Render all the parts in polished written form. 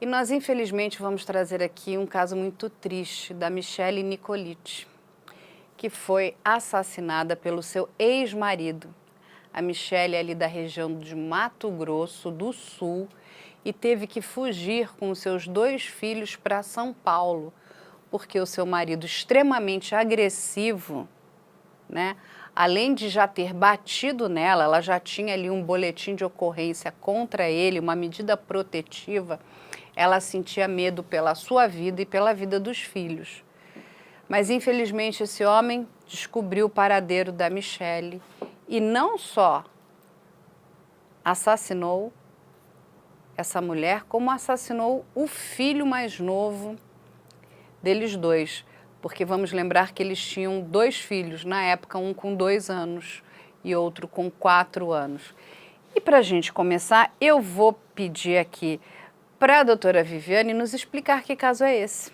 E nós, infelizmente, vamos trazer aqui um caso muito triste da Michele Nicoliti, que foi assassinada pelo seu ex-marido. A Michele é ali da região de Mato Grosso do Sul e teve que fugir com os seus 2 filhos para São Paulo, porque o seu marido, extremamente agressivo, né? Além de já ter batido nela, ela já tinha ali um boletim de ocorrência contra ele, uma medida protetiva. Ela sentia medo pela sua vida e pela vida dos filhos. Mas, infelizmente, esse homem descobriu o paradeiro da Michele e não só assassinou essa mulher, como assassinou o filho mais novo deles 2. Porque vamos lembrar que eles tinham 2 filhos, na época um com 2 anos e outro com 4 anos. E para a gente começar, eu vou pedir aqui para a doutora Viviane nos explicar que caso é esse.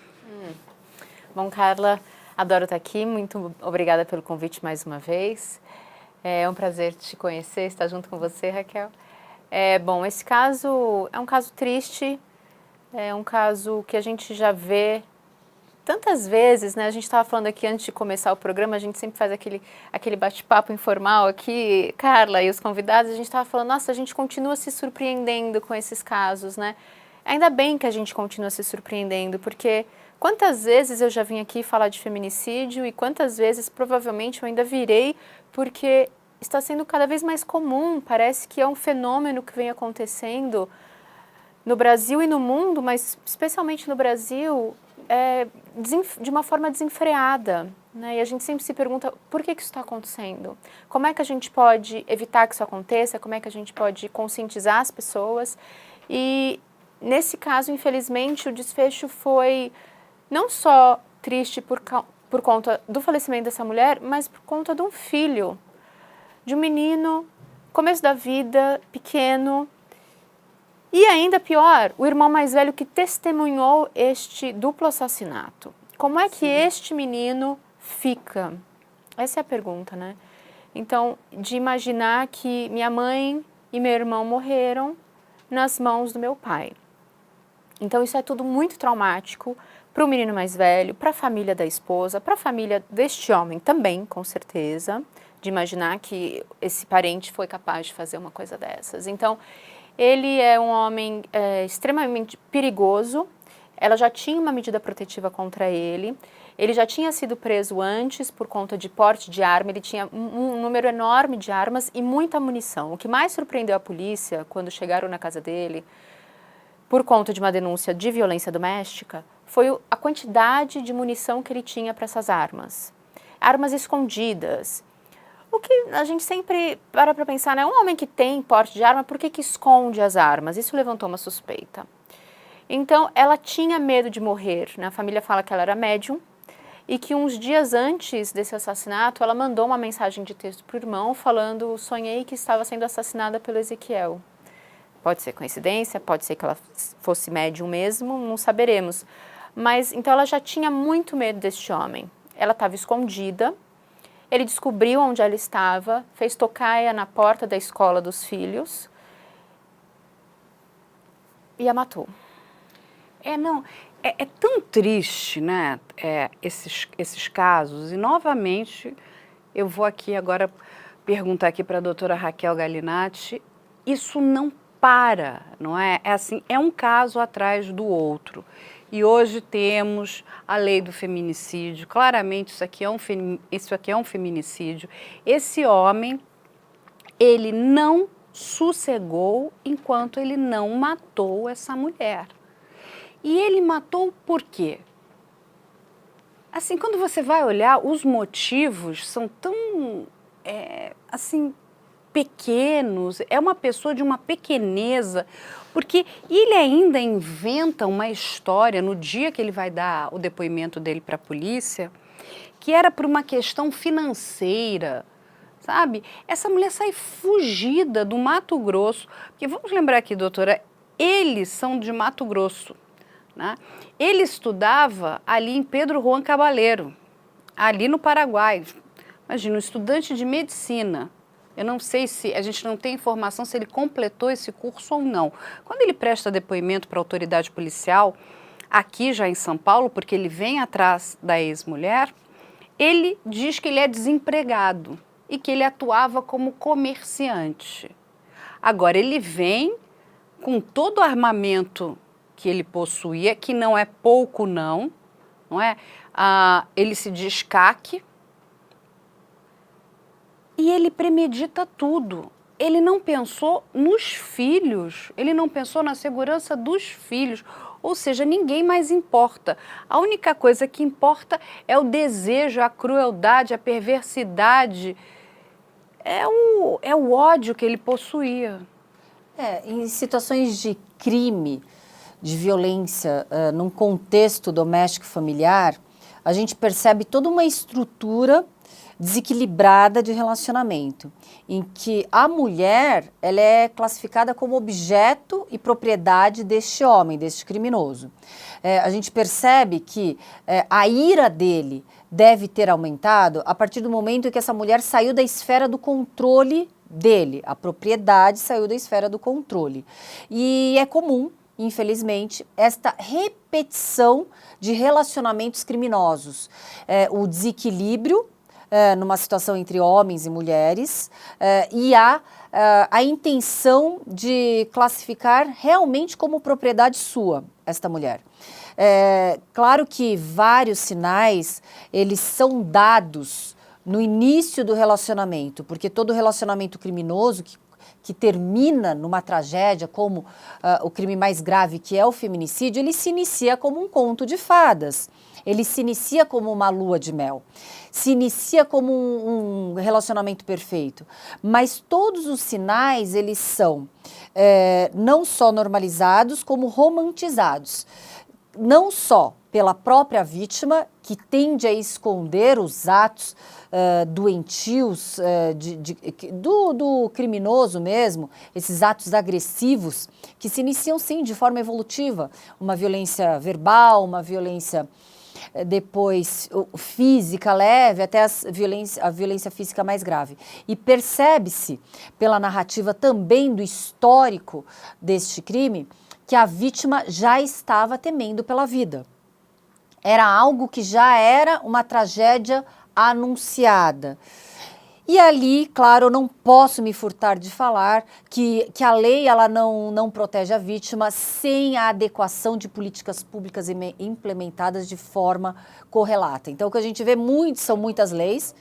Bom, Carla, adoro estar aqui, muito obrigada pelo convite mais uma vez. É um prazer te conhecer, estar junto com você, Raquel. Bom, esse caso é um caso triste, é um caso que a gente já vê tantas vezes, né? A gente estava falando aqui antes de começar o programa, a gente sempre faz aquele bate-papo informal aqui, Carla e os convidados, a gente estava falando, nossa, a gente continua se surpreendendo com esses casos, né? Ainda bem que a gente continua se surpreendendo, porque quantas vezes eu já vim aqui falar de feminicídio e quantas vezes provavelmente eu ainda virei, porque está sendo cada vez mais comum, parece que é um fenômeno que vem acontecendo no Brasil e no mundo, mas especialmente no Brasil, de uma forma desenfreada, né? E a gente sempre se pergunta por que isso está acontecendo? Como é que a gente pode evitar que isso aconteça? Como é que a gente pode conscientizar as pessoas? E nesse caso, infelizmente, o desfecho foi não só triste por conta do falecimento dessa mulher, mas por conta de um filho, de um menino, começo da vida, pequeno. E ainda pior, o irmão mais velho que testemunhou este duplo assassinato. Como é que este menino fica? Essa é a pergunta, né? Então, de imaginar que minha mãe e meu irmão morreram nas mãos do meu pai. Então, isso é tudo muito traumático para o menino mais velho, para a família da esposa, para a família deste homem também, com certeza, de imaginar que esse parente foi capaz de fazer uma coisa dessas. Então, ele é um homem extremamente perigoso, ela já tinha uma medida protetiva contra ele já tinha sido preso antes por conta de porte de arma, ele tinha um número enorme de armas e muita munição. O que mais surpreendeu a polícia quando chegaram na casa dele, por conta de uma denúncia de violência doméstica, foi a quantidade de munição que ele tinha para essas armas. Armas escondidas. O que a gente sempre para pensar, né? Um homem que tem porte de arma, por que esconde as armas? Isso levantou uma suspeita. Então, ela tinha medo de morrer, né? A família fala que ela era médium e que uns dias antes desse assassinato, ela mandou uma mensagem de texto para o irmão falando, sonhei que estava sendo assassinada pelo Ezequiel. Pode ser coincidência, pode ser que ela fosse médium mesmo, não saberemos. Mas, então, ela já tinha muito medo deste homem. Ela estava escondida. Ele descobriu onde ela estava, fez tocaia na porta da escola dos filhos e a matou. É tão triste, né, esses casos. E, novamente, eu vou aqui agora perguntar aqui para a doutora Raquel Galinatti, isso não para, não é? É assim, é um caso atrás do outro. E hoje temos a lei do feminicídio, claramente isso aqui é um feminicídio. Esse homem, ele não sossegou enquanto ele não matou essa mulher. E ele matou por quê? Assim, quando você vai olhar, os motivos são tão, assim, pequenos, é uma pessoa de uma pequeneza, porque ele ainda inventa uma história no dia que ele vai dar o depoimento dele para a polícia, que era por uma questão financeira, sabe? Essa mulher sai fugida do Mato Grosso, porque vamos lembrar aqui, doutora, eles são de Mato Grosso, né? Ele estudava ali em Pedro Juan Cabaleiro, ali no Paraguai. Imagina, um estudante de medicina, Eu não sei se, a gente não tem informação se ele completou esse curso ou não. Quando ele presta depoimento para a autoridade policial, aqui já em São Paulo, porque ele vem atrás da ex-mulher, ele diz que ele é desempregado e que ele atuava como comerciante. Agora, ele vem com todo o armamento que ele possuía, que não é pouco não é? Ele se diz CAC e ele premedita tudo. Ele não pensou nos filhos, ele não pensou na segurança dos filhos, ou seja, ninguém mais importa. A única coisa que importa é o desejo, a crueldade, a perversidade, é o ódio que ele possuía. Em situações de crime, de violência, num contexto doméstico familiar, a gente percebe toda uma estrutura desequilibrada de relacionamento, em que a mulher ela é classificada como objeto e propriedade deste homem, deste criminoso. A gente percebe que a ira dele deve ter aumentado a partir do momento em que essa mulher saiu da esfera do controle dele, a propriedade saiu da esfera do controle. E é comum, infelizmente, esta repetição de relacionamentos criminosos, o desequilíbrio numa situação entre homens e mulheres e a intenção de classificar realmente como propriedade sua esta mulher. Claro que vários sinais, eles são dados no início do relacionamento, porque todo relacionamento criminoso que termina numa tragédia como o crime mais grave, que é o feminicídio, ele se inicia como um conto de fadas, ele se inicia como uma lua de mel, se inicia como um relacionamento perfeito, mas todos os sinais, eles são não só normalizados, como romantizados, não só pela própria vítima, que tende a esconder os atos doentios do criminoso mesmo, esses atos agressivos, que se iniciam sim de forma evolutiva, uma violência verbal, uma violência depois física leve, até a violência física mais grave. E percebe-se pela narrativa também do histórico deste crime, que a vítima já estava temendo pela vida. Era algo que já era uma tragédia anunciada. E ali, claro, eu não posso me furtar de falar que a lei ela não protege a vítima sem a adequação de políticas públicas implementadas de forma correlata. Então, o que a gente vê são muitas leis,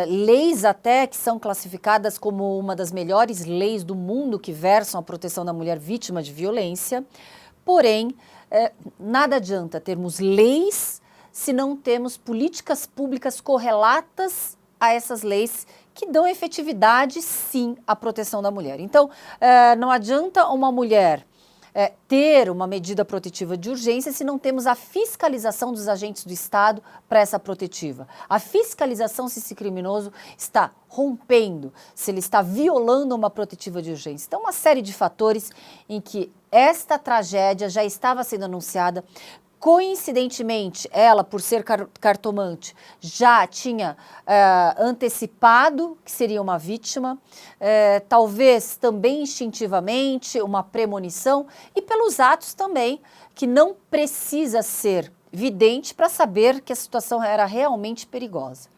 leis até que são classificadas como uma das melhores leis do mundo que versam a proteção da mulher vítima de violência, porém, nada adianta termos leis se não temos políticas públicas correlatas a essas leis que dão efetividade, sim, à proteção da mulher. Então, não adianta uma mulher ter uma medida protetiva de urgência se não temos a fiscalização dos agentes do Estado para essa protetiva. A fiscalização se esse criminoso está rompendo, se ele está violando uma protetiva de urgência. Então, uma série de fatores em que esta tragédia já estava sendo anunciada. Coincidentemente, ela, por ser cartomante, já tinha antecipado que seria uma vítima, talvez também instintivamente, uma premonição, e pelos atos também, que não precisa ser vidente para saber que a situação era realmente perigosa.